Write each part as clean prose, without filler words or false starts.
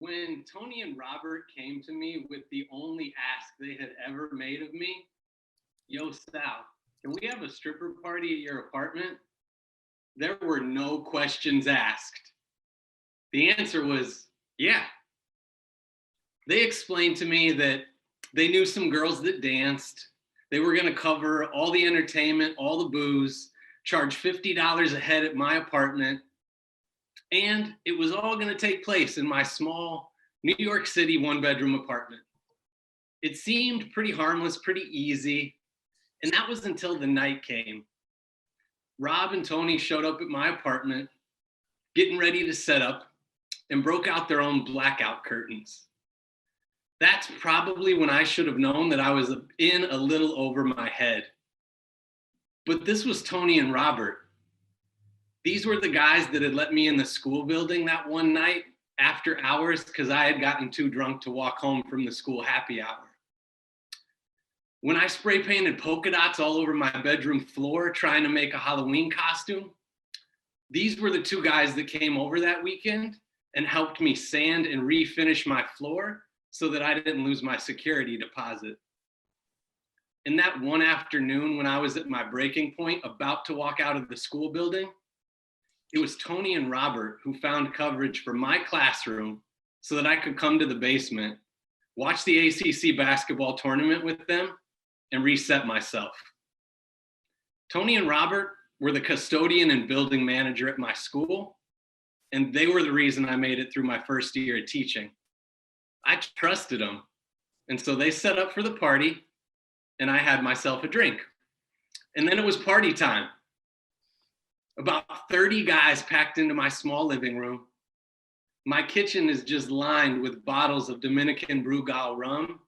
when Tony and Robert came to me with the only ask they had ever made of me, yo, Sal, can we have a stripper party at your apartment? There were no questions asked. The answer was, yeah. They explained to me that they knew some girls that danced. They were going to cover all the entertainment, all the booze, charge $50 a head at my apartment. And it was all going to take place in my small New York City one-bedroom apartment. It seemed pretty harmless, pretty easy. And that was until the night came. Rob and Tony showed up at my apartment, getting ready to set up, and broke out their own blackout curtains. That's probably when I should have known that I was in a little over my head. But this was Tony and Robert. These were the guys that had let me in the school building that one night after hours because I had gotten too drunk to walk home from the school happy hour. When I spray painted polka dots all over my bedroom floor trying to make a Halloween costume, these were the two guys that came over that weekend and helped me sand and refinish my floor so that I didn't lose my security deposit. And that one afternoon when I was at my breaking point about to walk out of the school building, it was Tony and Robert who found coverage for my classroom so that I could come to the basement, watch the ACC basketball tournament with them, and reset myself. Tony and Robert were the custodian and building manager at my school, and they were the reason I made it through my first year of teaching. I trusted them, and so they set up for the party, and I had myself a drink. And then it was party time. About 30 guys packed into my small living room. My kitchen is just lined with bottles of Dominican Brugal rum,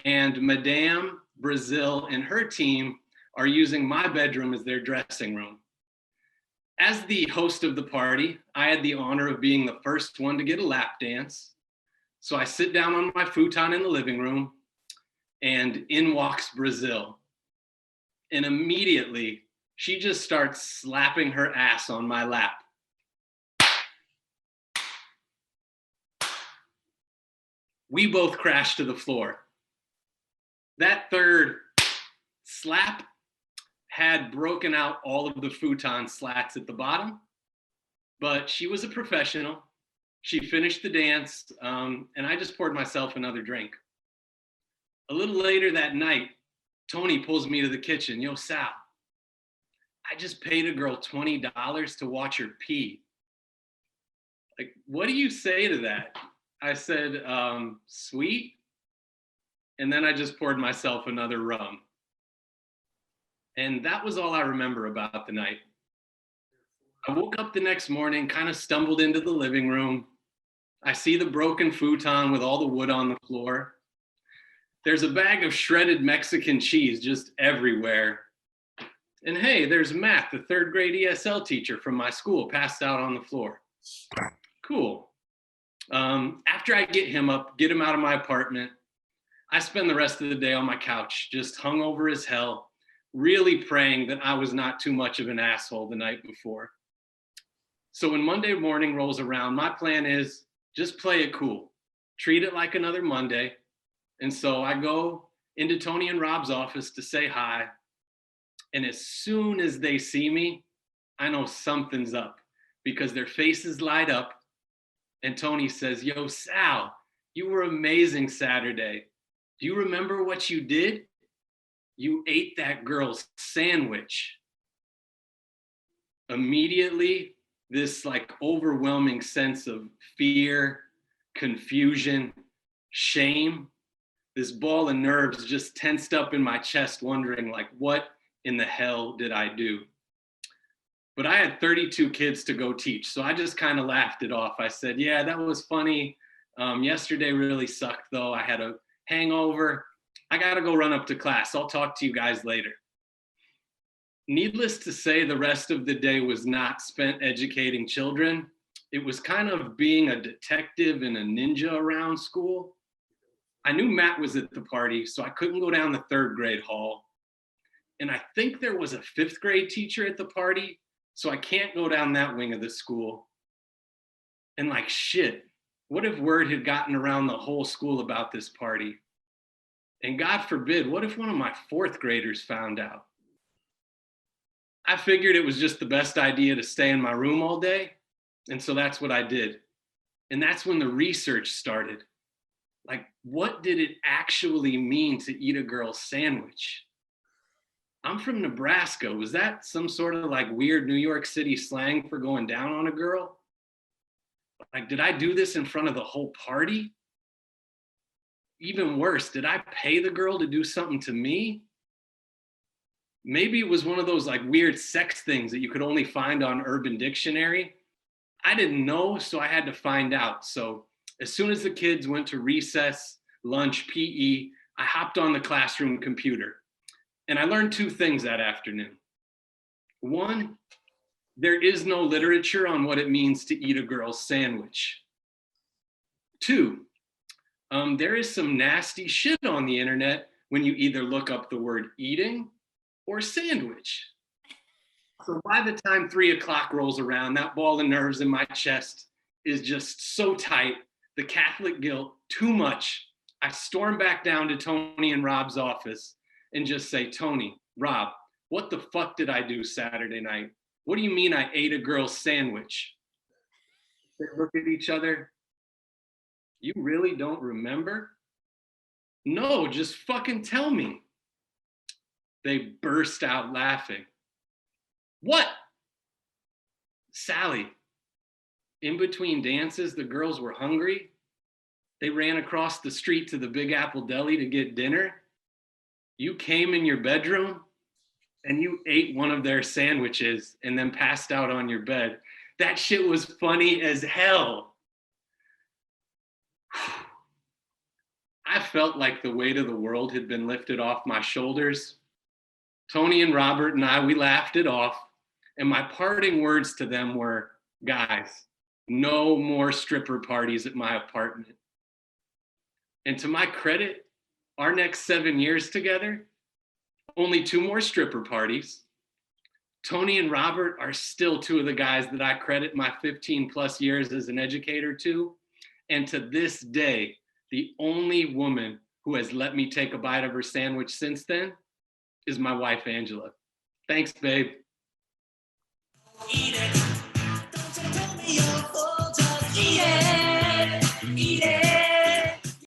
and Madame Brazil and her team are using my bedroom as their dressing room. As the host of the party, I had the honor of being the first one to get a lap dance. So I sit down on my futon in the living room, and in walks Brazil. And immediately, she just starts slapping her ass on my lap. We both crashed to the floor. That third slap had broken out all of the futon slats at the bottom, but she was a professional. She finished the dance, and I just poured myself another drink. A little later that night, Tony pulls me to the kitchen. Yo, Sal, I just paid a girl $20 to watch her pee. Like, what do you say to that? I said, sweet. And then I just poured myself another rum. And that was all I remember about the night. I woke up the next morning, kind of stumbled into the living room. I see the broken futon with all the wood on the floor. There's a bag of shredded Mexican cheese just everywhere. And hey, there's Matt, the third grade ESL teacher from my school, passed out on the floor. Cool. After I get him up, get him out of my apartment, I spend the rest of the day on my couch, just hungover as hell, really praying that I was not too much of an asshole the night before. So when Monday morning rolls around, my plan is just play it cool, treat it like another Monday. And so I go into Tony and Rob's office to say hi. And as soon as they see me, I know something's up because their faces light up. And Tony says, yo, Sal, you were amazing Saturday. Do you remember what you did? You ate that girl's sandwich. Immediately, this like overwhelming sense of fear, confusion, shame, this ball of nerves just tensed up in my chest, wondering like, what in the hell did I do? But I had 32 kids to go teach. So I just kind of laughed it off. I said, yeah, that was funny. Yesterday really sucked though. I had a hangover. I gotta go run up to class. I'll talk to you guys later. Needless to say, the rest of the day was not spent educating children. It was kind of being a detective and a ninja around school. I knew Matt was at the party, so I couldn't go down the third grade hall. And I think there was a fifth grade teacher at the party, so I can't go down that wing of the school. And like shit, What if word had gotten around the whole school about this party? And God forbid, what if one of my fourth graders found out? I figured it was just the best idea to stay in my room all day. And so that's what I did. And that's when the research started. Like, what did it actually mean to eat a girl's sandwich? I'm from Nebraska. Was that some sort of like weird New York City slang for going down on a girl? Like, did I do this in front of the whole party? Even worse, did I pay the girl to do something to me? Maybe it was one of those like weird sex things that you could only find on Urban Dictionary. I didn't know, so I had to find out. So as soon as the kids went to recess, lunch, PE, I hopped on the classroom computer. And I learned two things that afternoon. One, there is no literature on what it means to eat a girl's sandwich. Two, there is some nasty shit on the internet when you either look up the word eating or sandwich. So by the time 3 o'clock rolls around, that ball of nerves in my chest is just so tight, the Catholic guilt, too much. I storm back down to Tony and Rob's office and just say, Tony, Rob, what the fuck did I do Saturday night? What do you mean I ate a girl's sandwich? They look at each other. You really don't remember? No, just fucking tell me. They burst out laughing. What? Sally, in between dances, the girls were hungry. They ran across the street to the Big Apple Deli to get dinner. You came in your bedroom and you ate one of their sandwiches and then passed out on your bed. That shit was funny as hell. I felt like the weight of the world had been lifted off my shoulders. Tony and Robert and I, we laughed it off. And my parting words to them were, guys, no more stripper parties at my apartment. And to my credit, our next 7 years together, only 2 more stripper parties. Tony and Robert are still 2 of the guys that I credit my 15 plus years as an educator to. And to this day, the only woman who has let me take a bite of her sandwich since then is my wife, Angela. Thanks, babe. Eat it. Don't you tell me you're